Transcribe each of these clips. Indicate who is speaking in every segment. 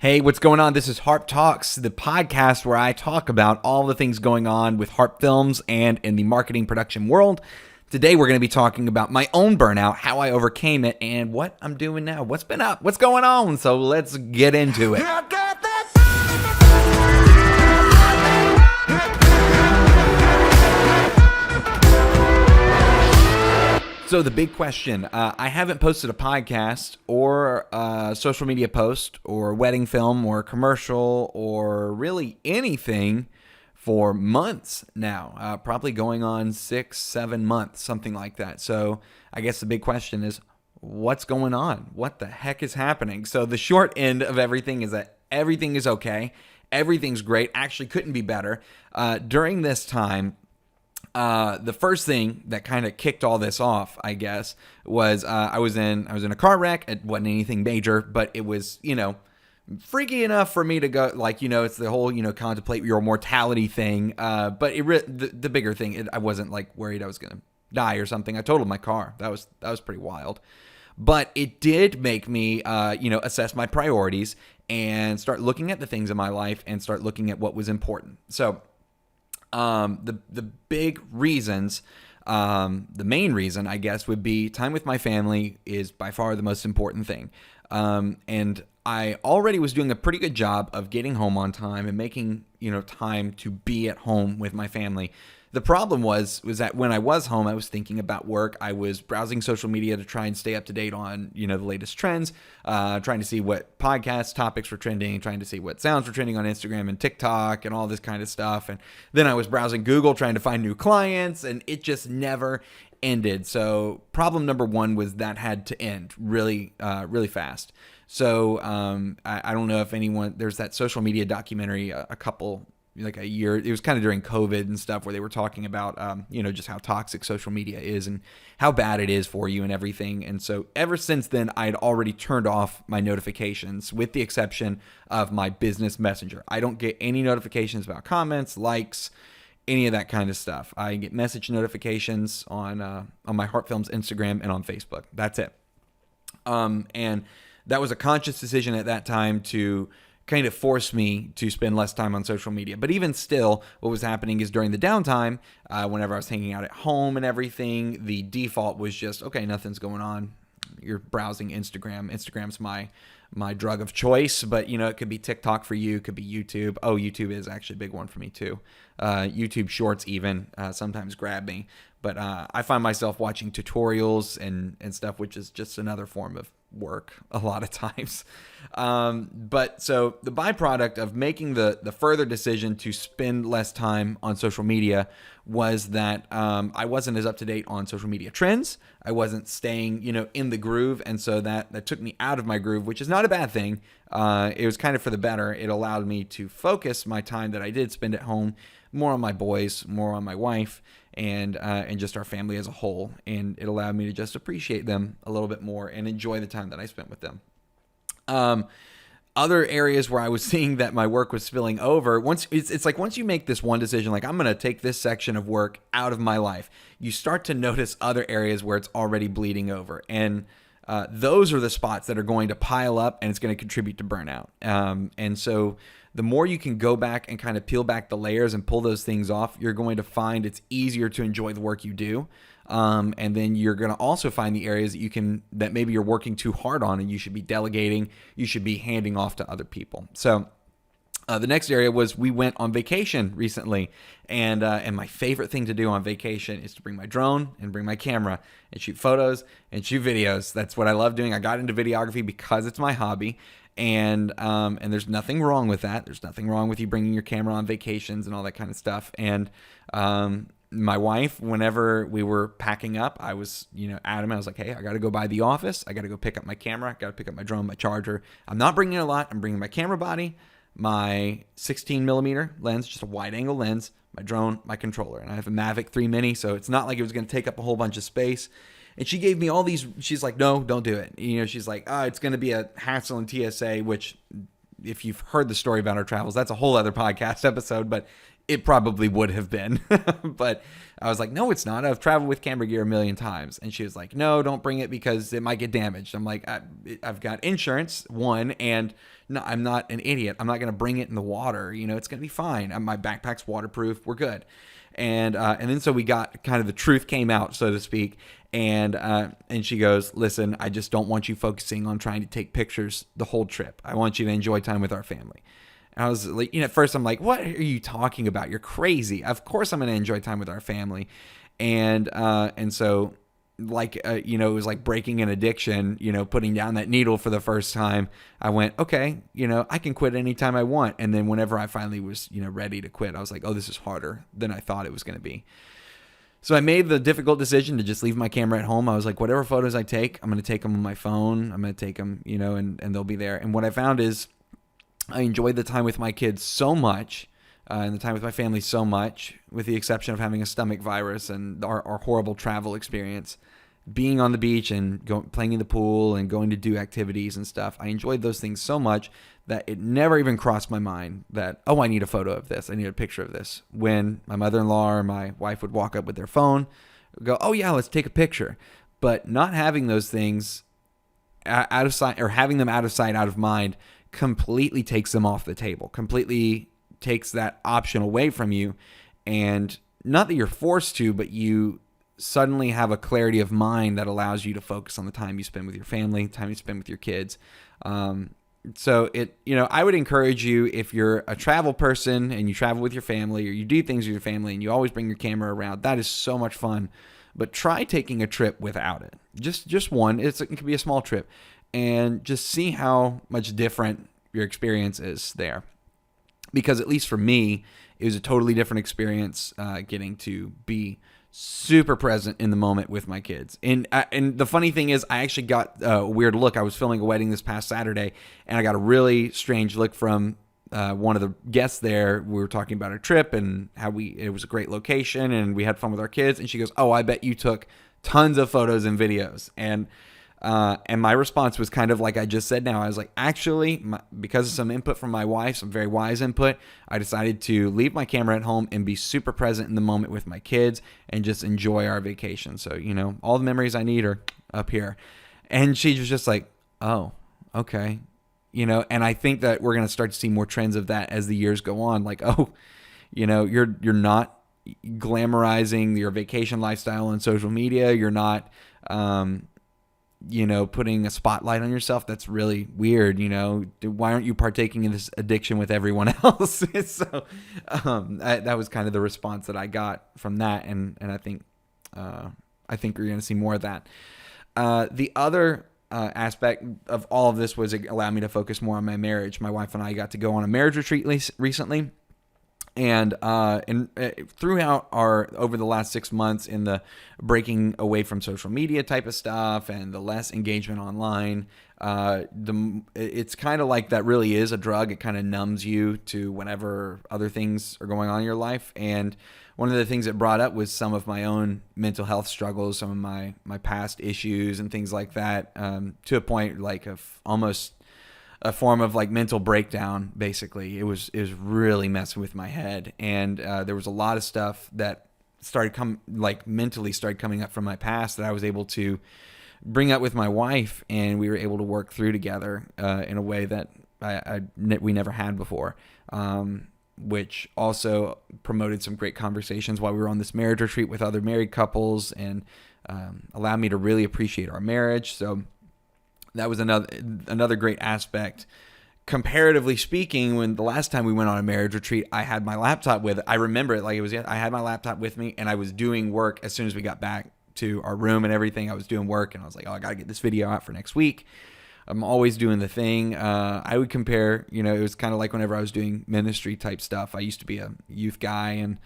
Speaker 1: Hey, what's going on? This is Harp Talks, the podcast where I talk about all the things going on with Harp Films and in the marketing production world. Today, we're going to be talking about my own burnout, how I overcame it, and what I'm doing now. What's been up? What's going on? So let's get into it. So the big question, I haven't posted a podcast or a social media post or a wedding film or a commercial or really anything for months now, probably going on 6-7 months, something like that. So I guess the big question is, what's going on? What the heck is happening? So the short end of everything is that everything is okay. Everything's great. Actually couldn't be better. During this time, the first thing that kind of kicked all this off, I guess, was I was in a car wreck. It wasn't anything major, but it was, freaky enough for me to go, it's the whole, contemplate your mortality thing. But the bigger thing, I wasn't like worried I was going to die or something. I totaled my car. That was pretty wild. But it did make me, assess my priorities and start looking at the things in my life and start looking at what was important. So the big reasons, the main reason, I guess, would be time with my family is by far the most important thing. And I already was doing a pretty good job of getting home on time and making, time to be at home with my family. The problem was that when I was home, I was thinking about work. I was browsing social media to try and stay up to date on, the latest trends, trying to see what podcast topics were trending, trying to see what sounds were trending on Instagram and TikTok and all this kind of stuff. And then I was browsing Google trying to find new clients, and it just never ended. So problem number one was that had to end really, really fast. So I don't know if anyone, there's that social media documentary, like a year, it was kind of during COVID and stuff, where they were talking about, just how toxic social media is and how bad it is for you and everything. And so ever since then, I'd already turned off my notifications with the exception of my business messenger. I don't get any notifications about comments, likes, any of that kind of stuff. I get message notifications on my Harp Films Instagram and on Facebook. That's it. And that was a conscious decision at that time to kind of force me to spend less time on social media. But even still, what was happening is during the downtime, whenever I was hanging out at home and everything, the default was just, okay, nothing's going on. You're browsing Instagram. Instagram's my drug of choice, but it could be TikTok for you, it could be YouTube. Oh, YouTube is actually a big one for me too. YouTube Shorts even sometimes grab me, but I find myself watching tutorials and stuff, which is just another form of work a lot of times. But so the byproduct of making the further decision to spend less time on social media was that I wasn't as up to date on social media trends. I wasn't staying, in the groove. And so that took me out of my groove, which is not a bad thing. It was kind of for the better. It allowed me to focus my time that I did spend at home more on my boys, more on my wife, and just our family as a whole. And it allowed me to just appreciate them a little bit more and enjoy the time that I spent with them. Other areas where I was seeing that my work was spilling over, it's like once you make this one decision, like I'm going to take this section of work out of my life, you start to notice other areas where it's already bleeding over. And those are the spots that are going to pile up and it's going to contribute to burnout. And so the more you can go back and kind of peel back the layers and pull those things off, you're going to find it's easier to enjoy the work you do. And then you're going to also find the areas that maybe you're working too hard on and you should be delegating, you should be handing off to other people. So the next area was we went on vacation recently, and my favorite thing to do on vacation is to bring my drone and bring my camera and shoot photos and shoot videos. That's what I love doing. I got into videography because it's my hobby. And there's nothing wrong with that. There's nothing wrong with you bringing your camera on vacations and all that kind of stuff. And my wife, whenever we were packing up, I was, adamant. I was like, hey, I got to go by the office. I got to go pick up my camera. I got to pick up my drone, my charger. I'm not bringing a lot. I'm bringing my camera body, my 16 millimeter lens, just a wide angle lens, my drone, my controller. And I have a Mavic 3 Mini, so it's not like it was going to take up a whole bunch of space. And she gave me all these, she's like, no, don't do it. She's like, it's going to be a hassle in TSA, which if you've heard the story about our travels, that's a whole other podcast episode, but it probably would have been. But I was like, no, it's not. I've traveled with camera gear a million times. And she was like, no, don't bring it because it might get damaged. I'm like, I've got insurance, one, and no, I'm not an idiot. I'm not going to bring it in the water. It's going to be fine. My backpack's waterproof. We're good. And then so we got kind of the truth came out, so to speak. And she goes, listen, I just don't want you focusing on trying to take pictures the whole trip. I want you to enjoy time with our family. And I was like, at first I'm like, what are you talking about? You're crazy. Of course I'm going to enjoy time with our family. And so it was like breaking an addiction, putting down that needle for the first time. I went, okay, I can quit anytime I want. And then whenever I finally was, ready to quit, I was like, oh, this is harder than I thought it was going to be. So I made the difficult decision to just leave my camera at home. I was like, whatever photos I take, I'm going to take them on my phone. I'm going to take them, and they'll be there. And what I found is I enjoyed the time with my kids so much, and the time with my family so much, with the exception of having a stomach virus and our horrible travel experience. Being on the beach and playing in the pool and going to do activities and stuff, I enjoyed those things so much that it never even crossed my mind that, oh, I need a photo of this. I need a picture of this. When my mother-in-law or my wife would walk up with their phone, go, oh, yeah, let's take a picture. But not having those things out of sight, or having them out of sight, out of mind, completely takes them off the table, completely takes that option away from you. And not that you're forced to, but you suddenly have a clarity of mind that allows you to focus on the time you spend with your family, time you spend with your kids. So I would encourage you, if you're a travel person and you travel with your family, or you do things with your family and you always bring your camera around, that is so much fun. But try taking a trip without it. Just one. It can be a small trip. And just see how much different your experience is there. Because at least for me, it was a totally different experience getting to be super present in the moment with my kids. And the funny thing is, I actually got a weird look. I was filming a wedding this past Saturday, and I got a really strange look from one of the guests there. We were talking about our trip and how it was a great location and we had fun with our kids. And she goes, oh, I bet you took tons of photos and videos. And my response was kind of like I just said now. I was like, actually, because of some input from my wife, some very wise input, I decided to leave my camera at home and be super present in the moment with my kids and just enjoy our vacation. So, all the memories I need are up here. And she was just like, oh, okay. And I think that we're going to start to see more trends of that as the years go on. Like, oh, you're not glamorizing your vacation lifestyle on social media. You're not, putting a spotlight on yourself. That's really weird. Why aren't you partaking in this addiction with everyone else? So that was kind of the response that I got from that. And I think we're going to see more of that. The other aspect of all of this was it allowed me to focus more on my marriage. My wife and I got to go on a marriage retreat recently. And throughout over the last 6 months, in the breaking away from social media type of stuff and the less engagement online, it's kind of like that really is a drug. It kind of numbs you to whenever other things are going on in your life. And one of the things it brought up was some of my own mental health struggles, some of my past issues and things like that, to a point like of almost a form of like mental breakdown. Basically, it was really messing with my head, and there was a lot of stuff that mentally started coming up from my past that I was able to bring up with my wife, and we were able to work through together in a way that we never had before, which also promoted some great conversations while we were on this marriage retreat with other married couples, and allowed me to really appreciate our marriage. So that was another great aspect. Comparatively speaking, when the last time we went on a marriage retreat, I had my laptop with it. I remember it like it was. I had my laptop with me, and I was doing work as soon as we got back to our room and everything. I was doing work, and I was like, oh, I got to get this video out for next week. I'm always doing the thing. I would compare, it was kind of like whenever I was doing ministry type stuff. I used to be a youth guy and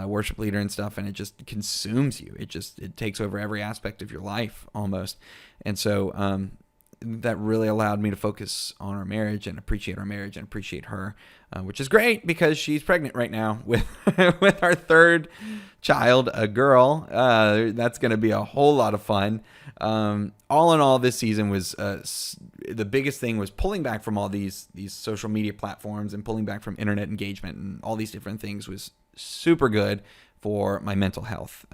Speaker 1: worship leader and stuff, and it just consumes you. It takes over every aspect of your life almost. And so that really allowed me to focus on our marriage and appreciate our marriage and appreciate her, which is great because she's pregnant right now with with our third child, a girl. That's going to be a whole lot of fun. All in all, this season was the biggest thing was pulling back from all these social media platforms and pulling back from internet engagement and all these different things was super good for my mental health.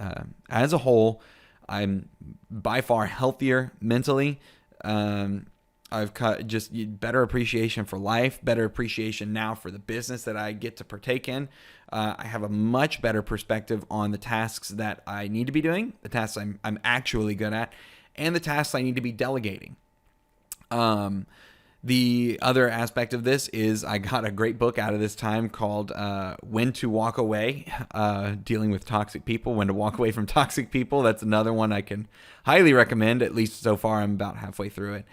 Speaker 1: As a whole, I'm by far healthier mentally. I've got just better appreciation for life, better appreciation now for the business that I get to partake in. I have a much better perspective on the tasks that I need to be doing, the tasks I'm actually good at, and the tasks I need to be delegating. The other aspect of this is I got a great book out of this time called When to Walk Away, dealing with toxic people, when to walk away from toxic people. That's another one I can highly recommend, at least so far. I'm about halfway through it.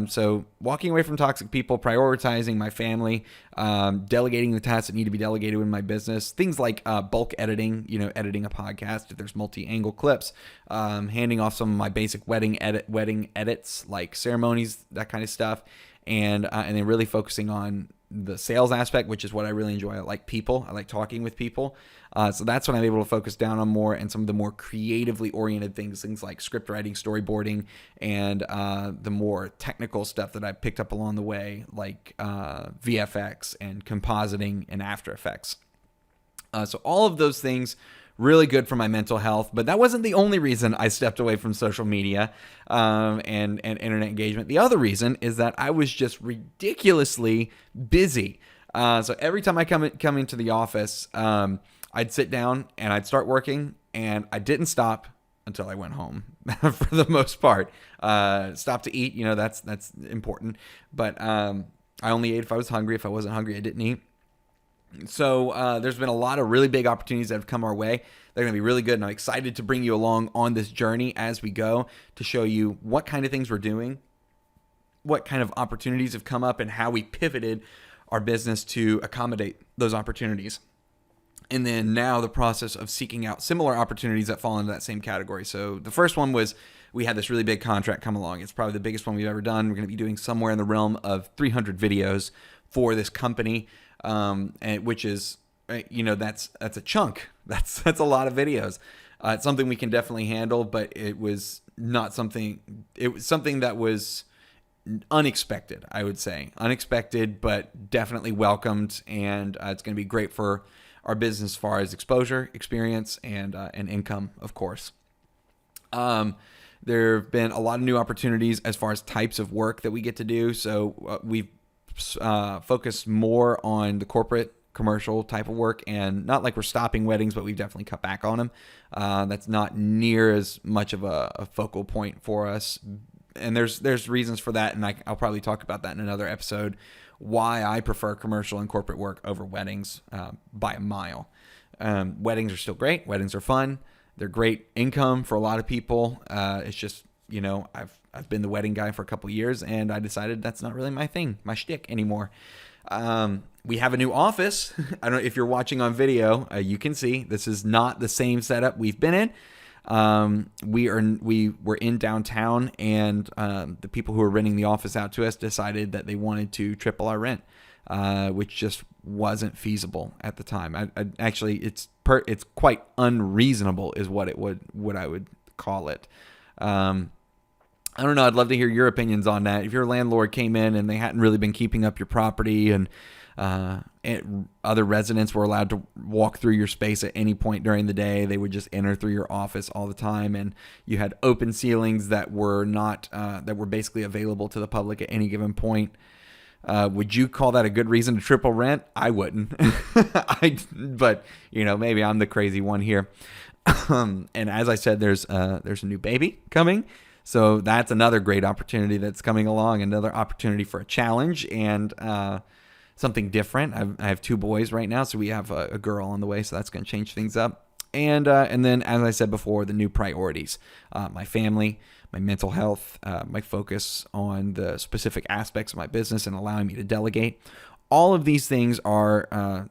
Speaker 1: So walking away from toxic people, prioritizing my family, delegating the tasks that need to be delegated in my business, things like bulk editing, editing a podcast if there's multi-angle clips, handing off some of my basic wedding edits like ceremonies, that kind of stuff. And then really focusing on the sales aspect, which is what I really enjoy. I like people. I like talking with people. So that's when I'm able to focus down on more and some of the more creatively oriented things like script writing, storyboarding, and the more technical stuff that I picked up along the way, like VFX and compositing and After Effects. So all of those things really good for my mental health, but that wasn't the only reason I stepped away from social media and internet engagement. The other reason is that I was just ridiculously busy. So every time I come into the office, I'd sit down and I'd start working, and I didn't stop until I went home for the most part. Stop to eat, that's important, but I only ate if I was hungry. If I wasn't hungry, I didn't eat. So there's been a lot of really big opportunities that have come our way. They're going to be really good, and I'm excited to bring you along on this journey as we go to show you what kind of things we're doing, what kind of opportunities have come up, and how we pivoted our business to accommodate those opportunities. And then now the process of seeking out similar opportunities that fall into that same category. So the first one was we had this really big contract come along. It's probably the biggest one we've ever done. We're going to be doing somewhere in the realm of 300 videos for this company. And which is, that's a chunk. That's a lot of videos. It's something we can definitely handle, but it was something that was unexpected, I would say. Unexpected, but definitely welcomed. And it's going to be great for our business as far as exposure, experience, and income, of course. There have been a lot of new opportunities as far as types of work that we get to do. So we've focus more on the corporate commercial type of work, and not like we're stopping weddings, but we've definitely cut back on them. That's not near as much of a focal point for us, and there's reasons for that, and I'll probably talk about that in another episode, why I prefer commercial and corporate work over weddings by a mile. Weddings are still great. Weddings are fun. They're great income for a lot of people. It's just, I've been the wedding guy for a couple of years, and I decided that's not really my thing, my shtick anymore. We have a new office. I don't know if you're watching on video, you can see this is not the same setup we've been in. We were in downtown, and the people who were renting the office out to us decided that they wanted to triple our rent, which just wasn't feasible at the time. Actually, it's quite unreasonable, is what I would call it. I don't know. I'd love to hear your opinions on that. If your landlord came in and they hadn't really been keeping up your property, and other residents were allowed to walk through your space at any point during the day, they would just enter through your office all the time, and you had open ceilings that were not that were basically available to the public at any given point. Would you call that a good reason to triple rent? I wouldn't. But maybe I'm the crazy one here. And as I said, there's a new baby coming. So that's another great opportunity that's coming along, another opportunity for a challenge and something different. I have two boys right now, so we have a girl on the way, so that's going to change things up. And then, as I said before, the new priorities, my family, my mental health, my focus on the specific aspects of my business and allowing me to delegate. All of these things are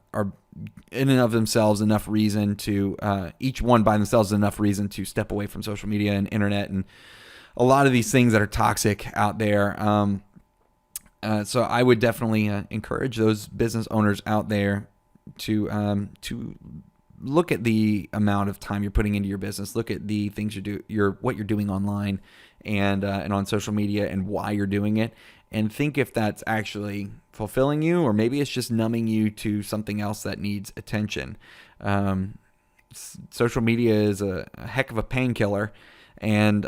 Speaker 1: in and of themselves enough reason to, each one by themselves is enough reason to step away from social media and internet and a lot of these things that are toxic out there. So I would definitely encourage those business owners out there to look at the amount of time you're putting into your business. Look at the things what you're doing online and on social media, and why you're doing it, and think if that's actually fulfilling you, or maybe it's just numbing you to something else that needs attention. Social media is a heck of a painkiller, and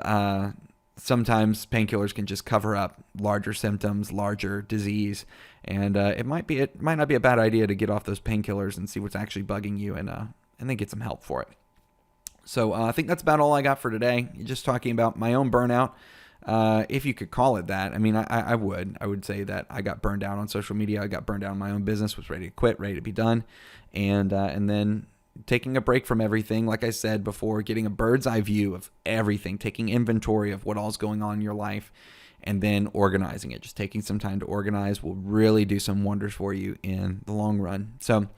Speaker 1: sometimes painkillers can just cover up larger symptoms, larger disease, and it might not be a bad idea to get off those painkillers and see what's actually bugging you, and then get some help for it. So I think that's about all I got for today. Just talking about my own burnout, if you could call it that. I mean, I would say that I got burned out on social media. I got burned out on my own business, was ready to quit, ready to be done, and then taking a break from everything, like I said before, getting a bird's eye view of everything, taking inventory of what all's going on in your life, and then organizing it. Just taking some time to organize will really do some wonders for you in the long run. So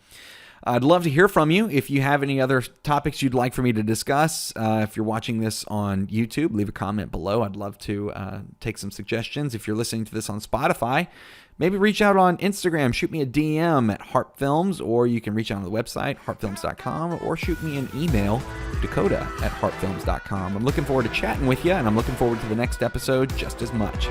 Speaker 1: I'd love to hear from you. If you have any other topics you'd like for me to discuss, if you're watching this on YouTube, leave a comment below. I'd love to take some suggestions. If you're listening to this on Spotify, maybe reach out on Instagram, shoot me a DM at Harp Films, or you can reach out on the website, harpfilms.com, or shoot me an email, Dakota at harpfilms.com. I'm looking forward to chatting with you, and I'm looking forward to the next episode just as much.